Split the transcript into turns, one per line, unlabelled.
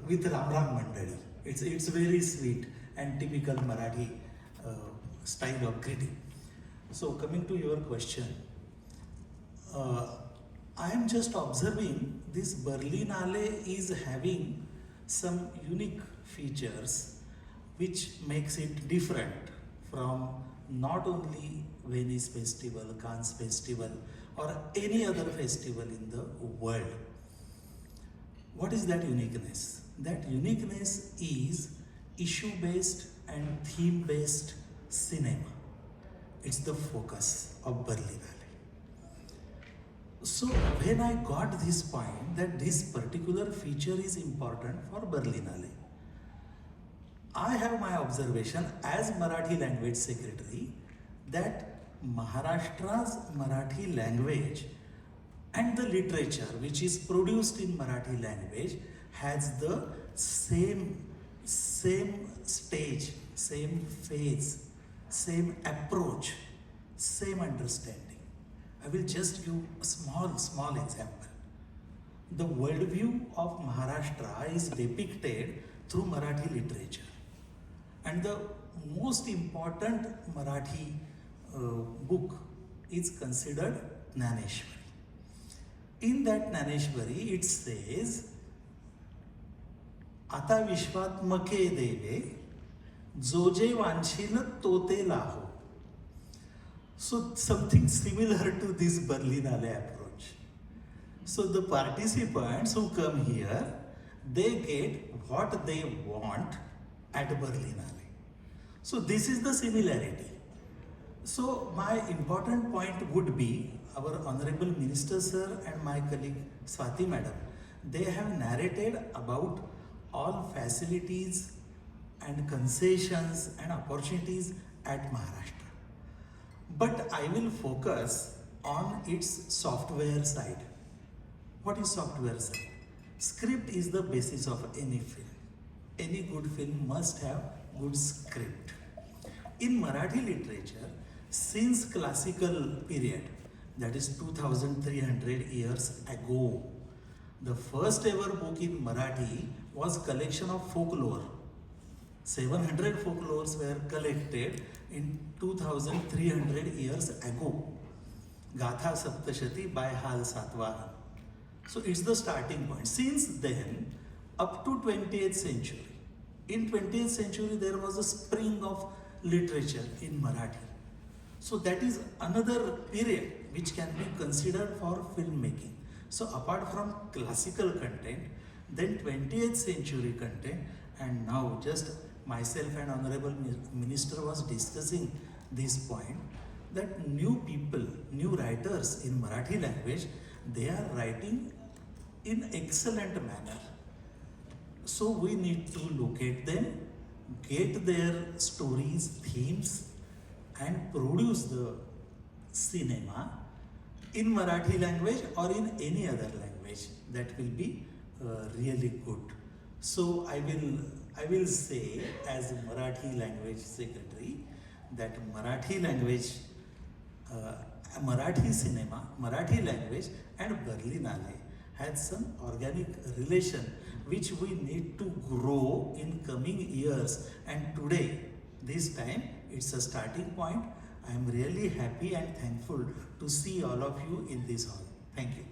with Ram Ram Mandali. It's very sweet and typical Marathi style of greeting. So coming to your question, I am just observing this Berlinale is having some unique features which makes it different from not only Venice Festival, Cannes Festival or any other festival in the world. What is that uniqueness? That uniqueness is issue-based and theme-based cinema. It's the focus of Berlinale. So when I got this point that this particular feature is important for Berlinale, I have my observation as Marathi language secretary that Maharashtra's Marathi language and the literature which is produced in Marathi language has the same stage, same phase, same approach, same understanding. I will just give a small example. The worldview of Maharashtra is depicted through Marathi literature. And the most important Marathi book is considered Jnaneshwari. In that Jnaneshwari, it says, आता विश्वात्मके देवे जो जे वांछील तो ते लाहो. So something similar to this Berlinale approach. So the participants who come here, they get what they want at Berlinale. So this is the similarity. So my important point would be our Honorable Minister Sir and my colleague Swati Madam, they have narrated about all facilities and concessions and opportunities at Maharashtra. But I will focus on its software side. What is software side? Script is the basis of any film. Any good film must have good script. In Marathi literature, since classical period, that is 2300 years ago, the first ever book in Marathi was collection of folklore. 700 folklores were collected in 2300 years ago. Gatha Saptashati by Hal Satwahan. So it's the starting point. Since then, up to 20th century. In 20th century, there was a spring of literature in Marathi. So that is another period which can be considered for filmmaking. So apart from classical content, then 20th century content, and now just myself and Honorable Minister was discussing this point that new people, new writers in Marathi language, they are writing in excellent manner. So we need to locate them, get their stories, themes, and produce the cinema in Marathi language or in any other language. That will be really good. So I will say as a Marathi language secretary that Marathi language, Marathi cinema, Marathi language and Berlinale has some organic relation which we need to grow in coming years, and today, this time, it's a starting point. I am really happy and thankful to see all of you in this hall. Thank you.